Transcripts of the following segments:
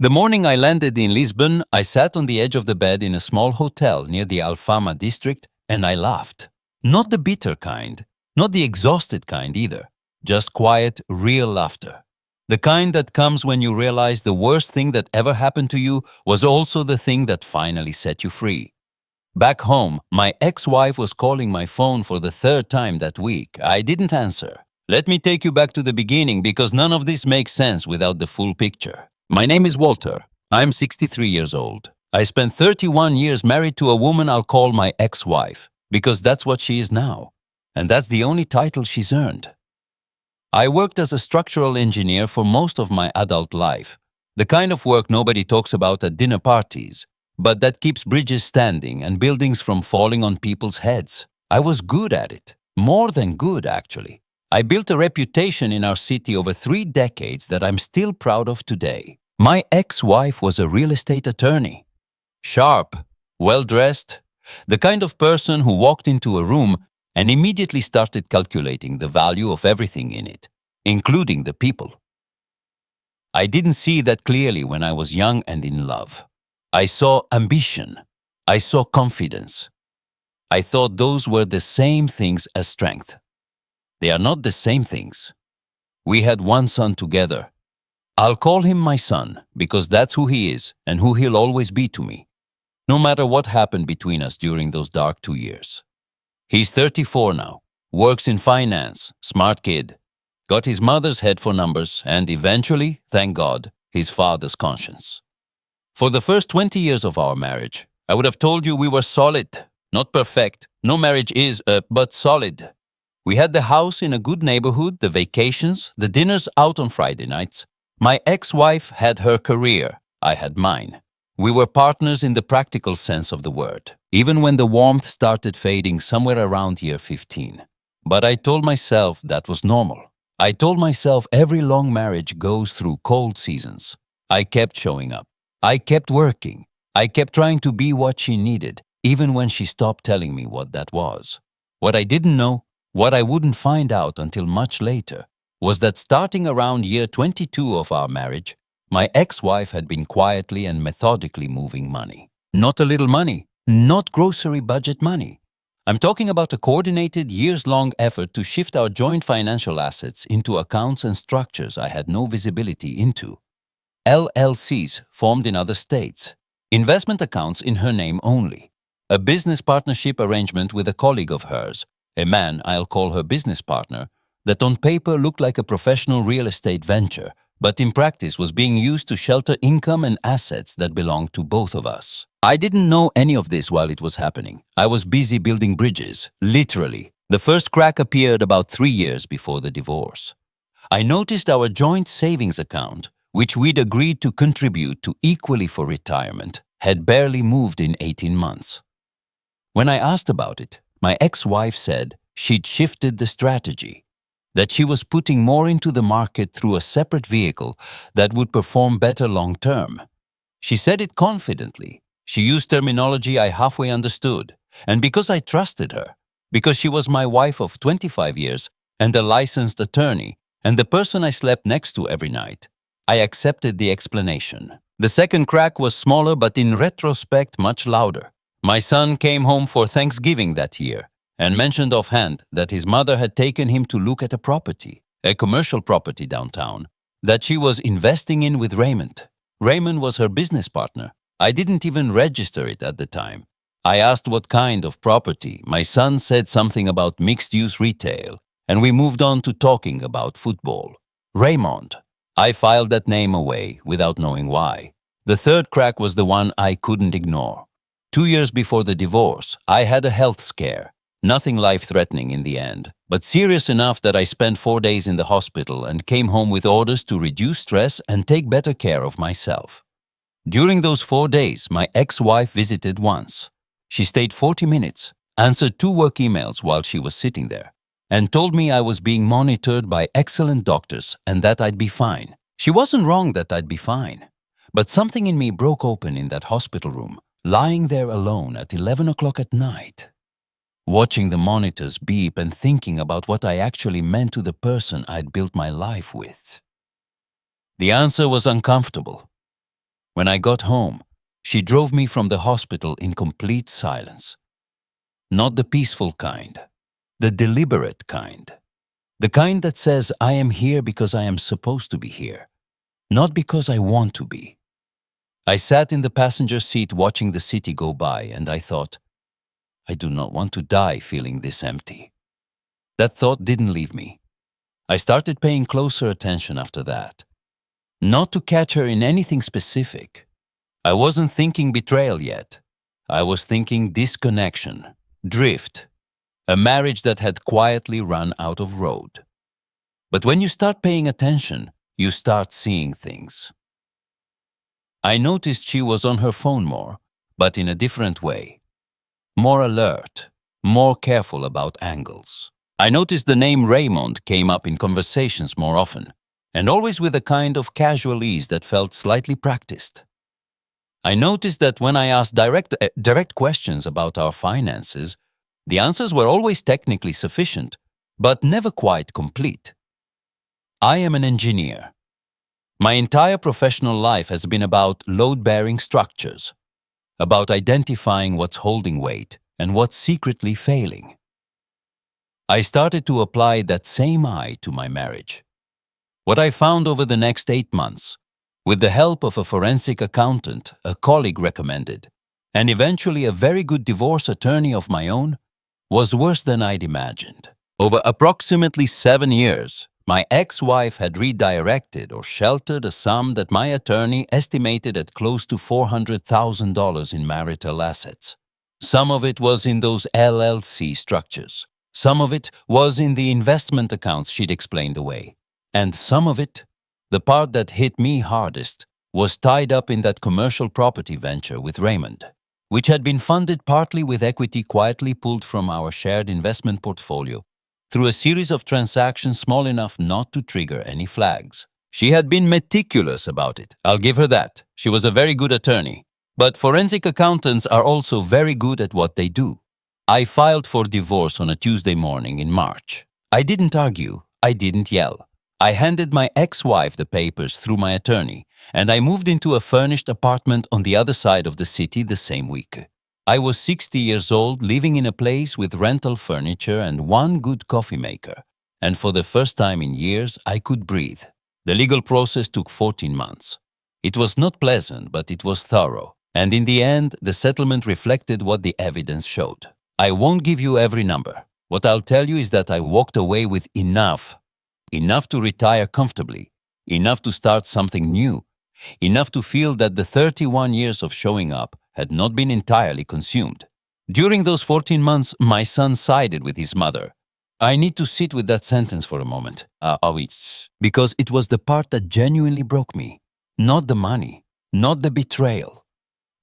The morning I landed in Lisbon, I sat on the edge of the bed in a small hotel near the Alfama district and I laughed. Not the bitter kind, not the exhausted kind either. Just quiet, real laughter. The kind that comes when you realize the worst thing that ever happened to you was also the thing that finally set you free. Back home, my ex-wife was calling my phone for the third time that week. I didn't answer. Let me take you back to the beginning because none of this makes sense without the full picture. My name is Walter. I'm 63 years old. I spent 31 years married to a woman I'll call my ex-wife because that's what she is now. And that's the only title she's earned. I worked as a structural engineer for most of my adult life. The kind of work nobody talks about at dinner parties, but that keeps bridges standing and buildings from falling on people's heads. I was good at it. More than good, actually. I built a reputation in our city over 3 decades that I'm still proud of today. My ex-wife was a real estate attorney. Sharp, well-dressed, the kind of person who walked into a room and immediately started calculating the value of everything in it, including the people. I didn't see that clearly when I was young and in love. I saw ambition. I saw confidence. I thought those were the same things as strength. They are not the same things. We had one son together. I'll call him my son because that's who he is and who he'll always be to me, no matter what happened between us during those dark 2 years. He's 34 now, works in finance, smart kid, got his mother's head for numbers and eventually, thank God, his father's conscience. For the first 20 years of our marriage, I would have told you we were solid, not perfect. No marriage is, but solid. We had the house in a good neighborhood, the vacations, the dinners out on Friday nights. My ex-wife had her career, I had mine. We were partners in the practical sense of the word, even when the warmth started fading somewhere around year 15. But I told myself that was normal. I told myself every long marriage goes through cold seasons. I kept showing up. I kept working. I kept trying to be what she needed, even when she stopped telling me what that was. What I didn't know, what I wouldn't find out until much later, was that starting around year 22 of our marriage, my ex-wife had been quietly and methodically moving money. Not a little money, not grocery budget money. I'm talking about a coordinated, years-long effort to shift our joint financial assets into accounts and structures I had no visibility into. LLCs formed in other states, investment accounts in her name only, a business partnership arrangement with a colleague of hers, a man I'll call her business partner, that on paper looked like a professional real estate venture, but in practice was being used to shelter income and assets that belonged to both of us. I didn't know any of this while it was happening. I was busy building bridges, literally. The first crack appeared about 3 years before the divorce. I noticed our joint savings account, which we'd agreed to contribute to equally for retirement, had barely moved in 18 months. When I asked about it, my ex-wife said she'd shifted the strategy, that she was putting more into the market through a separate vehicle that would perform better long-term. She said it confidently. She used terminology I halfway understood, and because I trusted her, because she was my wife of 25 years and a licensed attorney, and the person I slept next to every night, I accepted the explanation. The second crack was smaller but in retrospect much louder. My son came home for Thanksgiving that year and mentioned offhand that his mother had taken him to look at a property, a commercial property downtown, that she was investing in with Raymond. Raymond was her business partner. I didn't even register it at the time. I asked what kind of property. My son said something about mixed-use retail, and we moved on to talking about football. Raymond. I filed that name away without knowing why. The third crack was the one I couldn't ignore. 2 years before the divorce, I had a health scare. Nothing life-threatening in the end, but serious enough that I spent 4 days in the hospital and came home with orders to reduce stress and take better care of myself. During those 4 days, my ex-wife visited once. She stayed 40 minutes, answered 2 work emails while she was sitting there, and told me I was being monitored by excellent doctors and that I'd be fine. She wasn't wrong that I'd be fine, but something in me broke open in that hospital room, lying there alone at 11 o'clock at night, watching the monitors beep and thinking about what I actually meant to the person I'd built my life with. The answer was uncomfortable. When I got home, she drove me from the hospital in complete silence. Not the peaceful kind, the deliberate kind. The kind that says I am here because I am supposed to be here, not because I want to be. I sat in the passenger seat watching the city go by, and I thought, I do not want to die feeling this empty. That thought didn't leave me. I started paying closer attention after that. Not to catch her in anything specific. I wasn't thinking betrayal yet. I was thinking disconnection, drift, a marriage that had quietly run out of road. But when you start paying attention, you start seeing things. I noticed she was on her phone more, but in a different way. More alert, more careful about angles. I noticed the name Raymond came up in conversations more often, and always with a kind of casual ease that felt slightly practiced. I noticed that when I asked direct questions about our finances, the answers were always technically sufficient, but never quite complete. I am an engineer. My entire professional life has been about load-bearing structures, about identifying what's holding weight and what's secretly failing. I started to apply that same eye to my marriage. What I found over the next 8 months, with the help of a forensic accountant a colleague recommended, and eventually a very good divorce attorney of my own, was worse than I'd imagined. Over approximately 7 years, my ex-wife had redirected or sheltered a sum that my attorney estimated at close to $400,000 in marital assets. Some of it was in those LLC structures. Some of it was in the investment accounts she'd explained away. And some of it, the part that hit me hardest, was tied up in that commercial property venture with Raymond, which had been funded partly with equity quietly pulled from our shared investment portfolio through a series of transactions small enough not to trigger any flags. She had been meticulous about it, I'll give her that. She was a very good attorney. But forensic accountants are also very good at what they do. I filed for divorce on a Tuesday morning in March. I didn't argue, I didn't yell. I handed my ex-wife the papers through my attorney, and I moved into a furnished apartment on the other side of the city the same week. I was 60 years old, living in a place with rental furniture and one good coffee maker, and for the first time in years I could breathe. The legal process took 14 months. It was not pleasant, but it was thorough, and in the end the settlement reflected what the evidence showed. I won't give you every number. What I'll tell you is that I walked away with enough to retire comfortably, enough to start something new, enough to feel that the 31 years of showing up had not been entirely consumed. During those 14 months, my son sided with his mother. I need to sit with that sentence for a moment, because it was the part that genuinely broke me. Not the money, not the betrayal,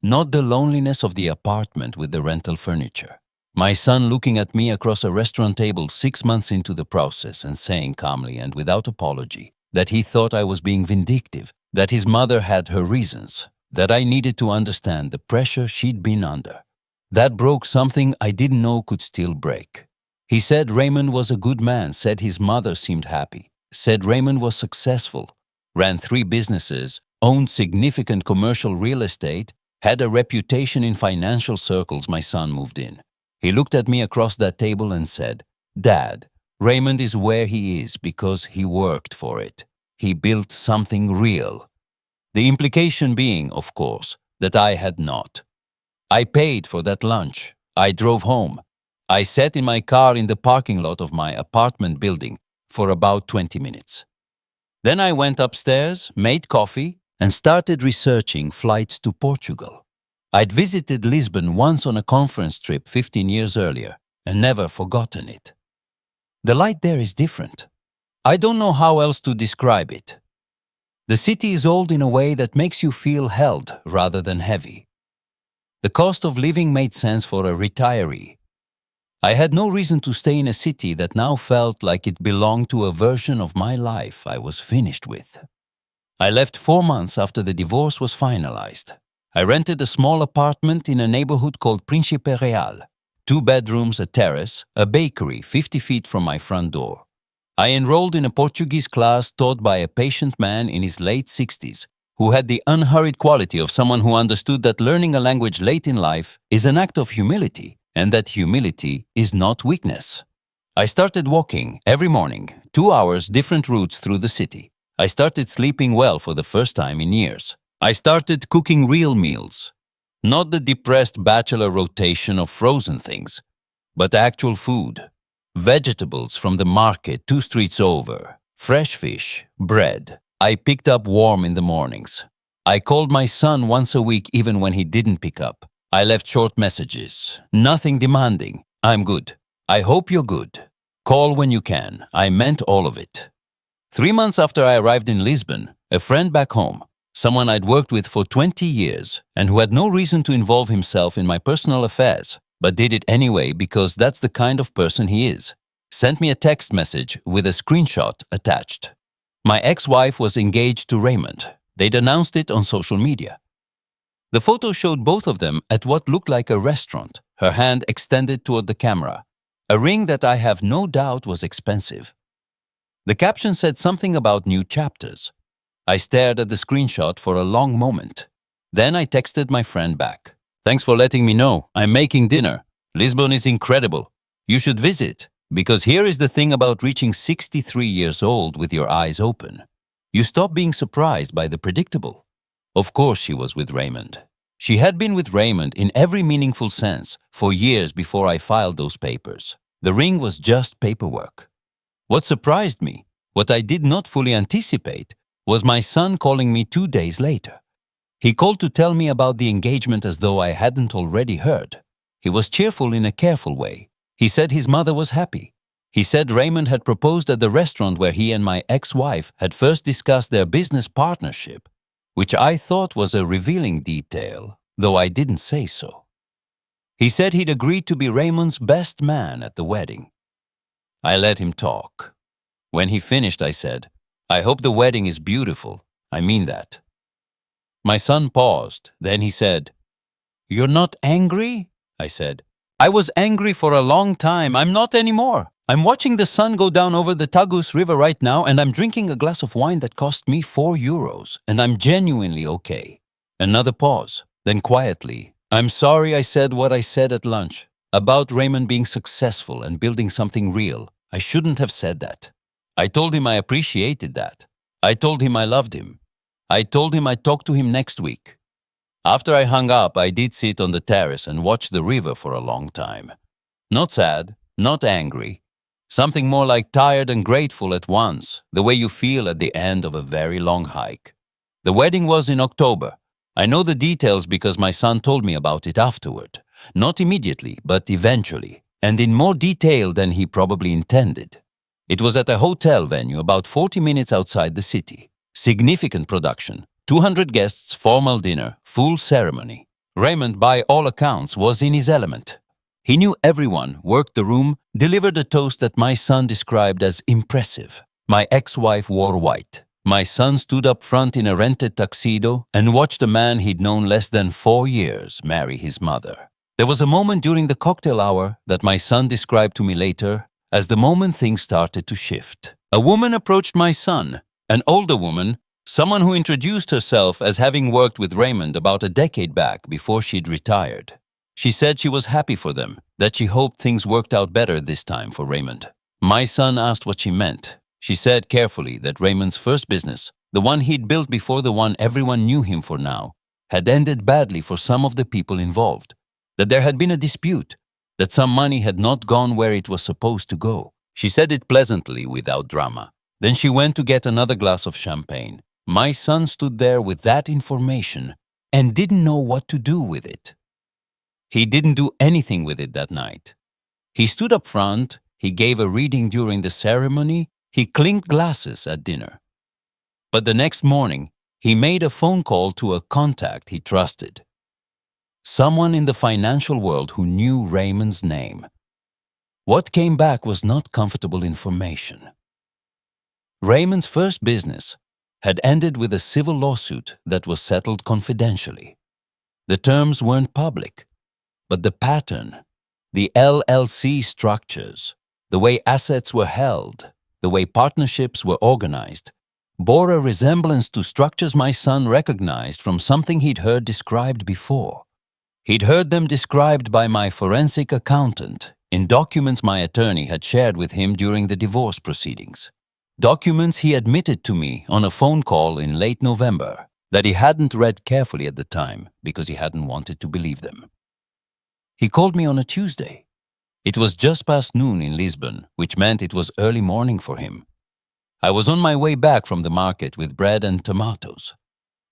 not the loneliness of the apartment with the rental furniture. My son looking at me across a restaurant table 6 months into the process and saying calmly and without apology that he thought I was being vindictive, that his mother had her reasons, that I needed to understand the pressure she'd been under. That broke something I didn't know could still break. He said Raymond was a good man, said his mother seemed happy, said Raymond was successful, ran 3 businesses, owned significant commercial real estate, had a reputation in financial circles. My son moved in. He looked at me across that table and said, "Dad, Raymond is where he is because he worked for it. He built something real." The implication being, of course, that I had not. I paid for that lunch. I drove home. I sat in my car in the parking lot of my apartment building for about 20 minutes. Then I went upstairs, made coffee, and started researching flights to Portugal. I'd visited Lisbon once on a conference trip 15 years earlier and never forgotten it. The light there is different. I don't know how else to describe it. The city is old in a way that makes you feel held rather than heavy. The cost of living made sense for a retiree. I had no reason to stay in a city that now felt like it belonged to a version of my life I was finished with. I left 4 months after the divorce was finalized. I rented a small apartment in a neighborhood called Príncipe Real. 2 bedrooms, a terrace, a bakery 50 feet from my front door. I enrolled in a Portuguese class taught by a patient man in his late 60s who had the unhurried quality of someone who understood that learning a language late in life is an act of humility and that humility is not weakness. I started walking every morning, 2 hours different routes through the city. I started sleeping well for the first time in years. I started cooking real meals, not the depressed bachelor rotation of frozen things, but actual food. Vegetables from the market 2 streets over, fresh fish, bread. I picked up warm in the mornings. I called my son once a week even when he didn't pick up. I left short messages, nothing demanding. I'm good. I hope you're good. Call when you can. I meant all of it. 3 months after I arrived in Lisbon, a friend back home, someone I'd worked with for 20 years and who had no reason to involve himself in my personal affairs, but did it anyway because that's the kind of person he is, sent me a text message with a screenshot attached. My ex-wife was engaged to Raymond. They'd announced it on social media. The photo showed both of them at what looked like a restaurant, her hand extended toward the camera, a ring that I have no doubt was expensive. The caption said something about new chapters. I stared at the screenshot for a long moment. Then I texted my friend back. Thanks for letting me know. I'm making dinner. Lisbon is incredible. You should visit, because here is the thing about reaching 63 years old with your eyes open. You stop being surprised by the predictable. Of course she was with Raymond. She had been with Raymond in every meaningful sense for years before I filed those papers. The ring was just paperwork. What surprised me, what I did not fully anticipate, was my son calling me 2 days later. He called to tell me about the engagement as though I hadn't already heard. He was cheerful in a careful way. He said his mother was happy. He said Raymond had proposed at the restaurant where he and my ex-wife had first discussed their business partnership, which I thought was a revealing detail, though I didn't say so. He said he'd agreed to be Raymond's best man at the wedding. I let him talk. When he finished, I said, I hope the wedding is beautiful. I mean that. My son paused. Then he said, You're not angry? I said, I was angry for a long time. I'm not anymore. I'm watching the sun go down over the Tagus River right now, and I'm drinking a glass of wine that cost me €4, and I'm genuinely okay. Another pause. Then quietly, I'm sorry I said what I said at lunch about Raymond being successful and building something real. I shouldn't have said that. I told him I appreciated that. I told him I loved him. I told him I'd talk to him next week. After I hung up, I did sit on the terrace and watch the river for a long time. Not sad, not angry. Something more like tired and grateful at once, the way you feel at the end of a very long hike. The wedding was in October. I know the details because my son told me about it afterward. Not immediately, but eventually, and in more detail than he probably intended. It was at a hotel venue about 40 minutes outside the city. Significant production, 200 guests, formal dinner, full ceremony. Raymond, by all accounts, was in his element. He knew everyone, worked the room, delivered a toast that my son described as impressive. My ex-wife wore white. My son stood up front in a rented tuxedo and watched a man he'd known less than 4 years marry his mother. There was a moment during the cocktail hour that my son described to me later as the moment things started to shift. A woman approached my son, an older woman, someone who introduced herself as having worked with Raymond about a decade back before she'd retired. She said she was happy for them, that she hoped things worked out better this time for Raymond. My son asked what she meant. She said carefully that Raymond's first business, the one he'd built before the one everyone knew him for now, had ended badly for some of the people involved, that there had been a dispute, that some money had not gone where it was supposed to go. She said it pleasantly, without drama. Then she went to get another glass of champagne. My son stood there with that information and didn't know what to do with it. He didn't do anything with it that night. He stood up front, he gave a reading during the ceremony, he clinked glasses at dinner. But the next morning, he made a phone call to a contact he trusted. Someone in the financial world who knew Raymond's name. What came back was not comfortable information. Raymond's first business had ended with a civil lawsuit that was settled confidentially. The terms weren't public, but the pattern, the LLC structures, the way assets were held, the way partnerships were organized, bore a resemblance to structures my son recognized from something he'd heard described before. He'd heard them described by my forensic accountant in documents my attorney had shared with him during the divorce proceedings. Documents he admitted to me on a phone call in late November that he hadn't read carefully at the time because he hadn't wanted to believe them. He called me on a Tuesday. It was just past noon in Lisbon, which meant it was early morning for him. I was on my way back from the market with bread and tomatoes.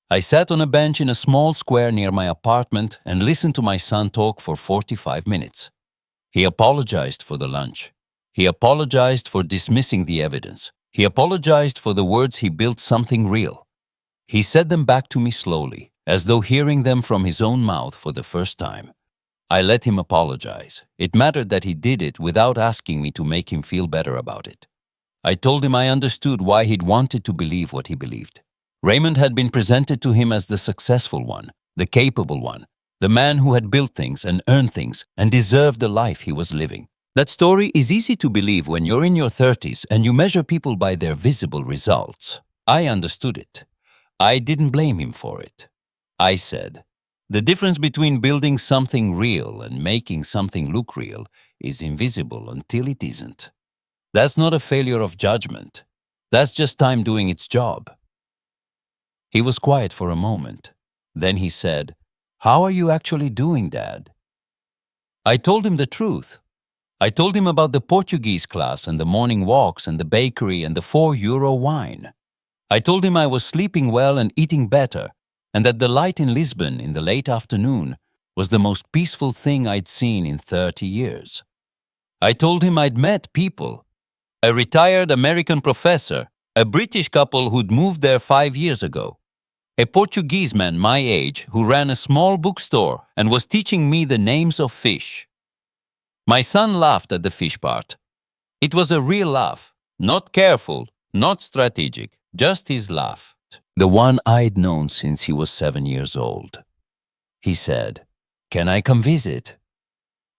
I sat on a bench in a small square near my apartment and listened to my son talk for 45 minutes. He apologized for the lunch. He apologized for dismissing the evidence. He apologized for the words he built something real. He said them back to me slowly, as though hearing them from his own mouth for the first time. I let him apologize. It mattered that he did it without asking me to make him feel better about it. I told him I understood why he'd wanted to believe what he believed. Raymond had been presented to him as the successful one, the capable one, the man who had built things and earned things and deserved the life he was living. That story is easy to believe when you're in your 30s and you measure people by their visible results. I understood it. I didn't blame him for it. I said, the difference between building something real and making something look real is invisible until it isn't. That's not a failure of judgment. That's just time doing its job. He was quiet for a moment. Then he said, "How are you actually doing, Dad?" I told him the truth. I told him about the Portuguese class and the morning walks and the bakery and the €4 wine. I told him I was sleeping well and eating better, and that the light in Lisbon in the late afternoon was the most peaceful thing I'd seen in 30 years. I told him I'd met people, a retired American professor, a British couple who'd moved there 5 years ago, a Portuguese man my age who ran a small bookstore and was teaching me the names of fish. My son laughed at the fish part. It was a real laugh, not careful, not strategic, just his laugh. The one I'd known since he was 7 years old. He said, "Can I come visit?"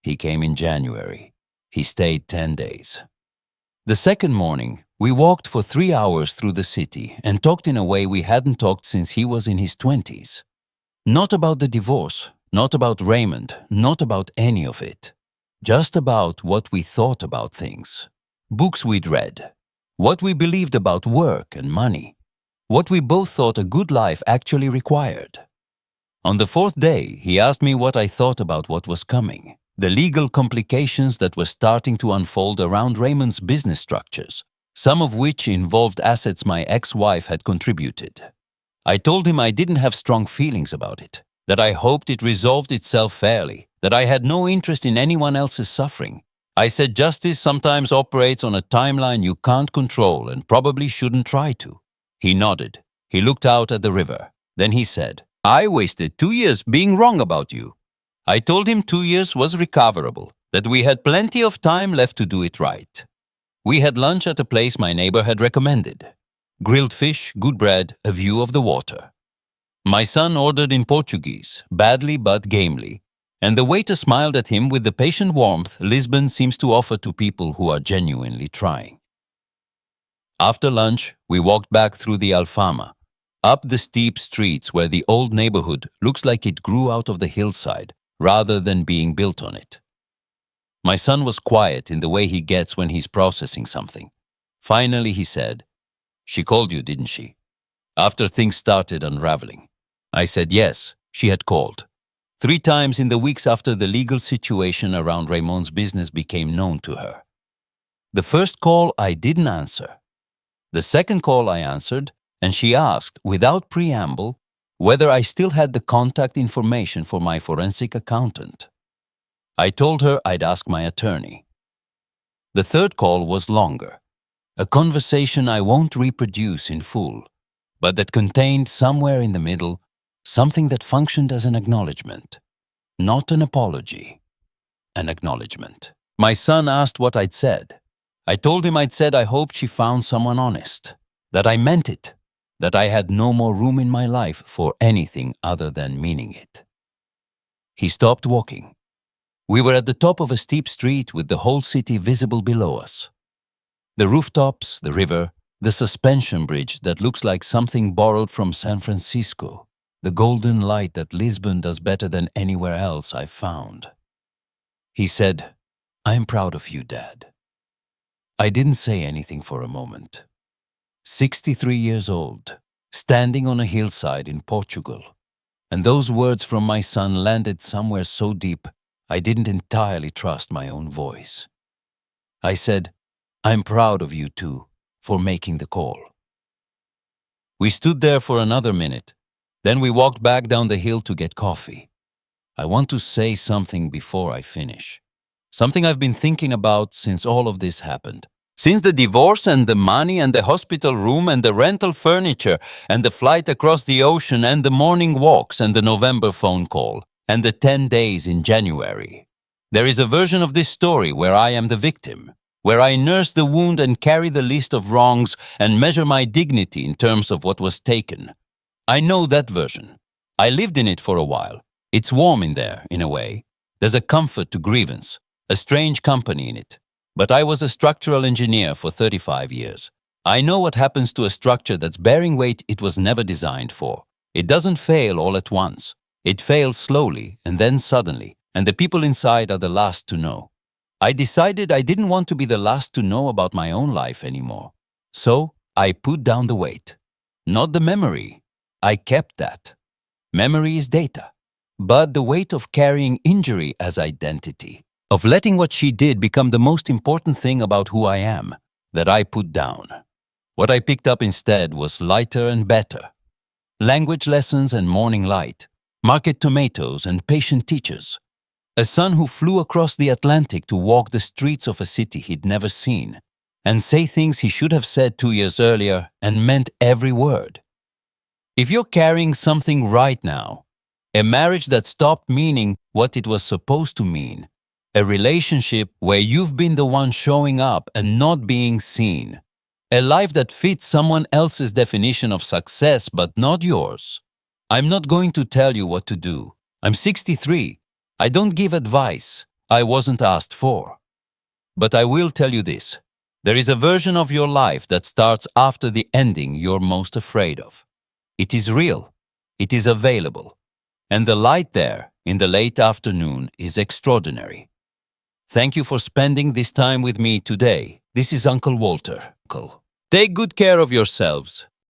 He came in January. He stayed 10 days. The second morning, we walked for 3 hours through the city and talked in a way we hadn't talked since he was in his 20s. Not about the divorce, not about Raymond, not about any of it. Just about what we thought about things. Books we'd read. What we believed about work and money. What we both thought a good life actually required. On the fourth day, he asked me what I thought about what was coming, the legal complications that were starting to unfold around Raymond's business structures, some of which involved assets my ex-wife had contributed. I told him I didn't have strong feelings about it, that I hoped it resolved itself fairly, that I had no interest in anyone else's suffering. I said justice sometimes operates on a timeline you can't control and probably shouldn't try to. He nodded. He looked out at the river. Then he said, "I wasted 2 years being wrong about you." I told him 2 years was recoverable, that we had plenty of time left to do it right. We had lunch at a place my neighbor had recommended. Grilled fish, good bread, a view of the water. My son ordered in Portuguese, badly but gamely, and the waiter smiled at him with the patient warmth Lisbon seems to offer to people who are genuinely trying. After lunch, we walked back through the Alfama, up the steep streets where the old neighborhood looks like it grew out of the hillside rather than being built on it. My son was quiet in the way he gets when he's processing something. Finally, he said, "She called you, didn't she?" After things started unraveling. I said yes, she had called. 3 times in the weeks after the legal situation around Raymond's business became known to her. The first call I didn't answer. The second call I answered, and she asked, without preamble, whether I still had the contact information for my forensic accountant. I told her I'd ask my attorney. The third call was longer, a conversation I won't reproduce in full, but that contained somewhere in the middle something that functioned as an acknowledgement. Not an apology, an acknowledgement. My son asked what I'd said. I told him I'd said I hoped she found someone honest, that I meant it, that I had no more room in my life for anything other than meaning it. He stopped walking. We were at the top of a steep street with the whole city visible below us. The rooftops, the river, The suspension bridge that looks like something borrowed from San Francisco. The golden light that Lisbon does better than anywhere else I've found. He said, "I'm proud of you, Dad." I didn't say anything for a moment. 63 years old, standing on a hillside in Portugal. And those words from my son landed somewhere so deep, I didn't entirely trust my own voice. I said, "I'm proud of you too, for making the call." We stood there for another minute. Then we walked back down the hill to get coffee. I want to say something before I finish. Something I've been thinking about since all of this happened. Since the divorce and the money and the hospital room and the rental furniture and the flight across the ocean and the morning walks and the November phone call and the 10 days in January. There is a version of this story where I am the victim, where I nurse the wound and carry the list of wrongs and measure my dignity in terms of what was taken. I know that version. I lived in it for a while. It's warm in there, in a way. There's a comfort to grievance, a strange company in it. But I was a structural engineer for 35 years. I know what happens to a structure that's bearing weight it was never designed for. It doesn't fail all at once. It fails slowly and then suddenly, and the people inside are the last to know. I decided I didn't want to be the last to know about my own life anymore. So I put down the weight. Not the memory. I kept that. Memory is data. But the weight of carrying injury as identity, of letting what she did become the most important thing about who I am, that I put down. What I picked up instead was lighter and better. Language lessons and morning light, market tomatoes and patient teachers. A son who flew across the Atlantic to walk the streets of a city he'd never seen and say things he should have said 2 years earlier and meant every word. If you're carrying something right now, a marriage that stopped meaning what it was supposed to mean, a relationship where you've been the one showing up and not being seen, a life that fits someone else's definition of success but not yours. I'm not going to tell you what to do. I'm 63. I don't give advice I wasn't asked for. But I will tell you this. There is a version of your life that starts after the ending you're most afraid of. It is real. It is available. And the light there in the late afternoon is extraordinary. Thank you for spending this time with me today. This is Uncle Walter. Take good care of yourselves.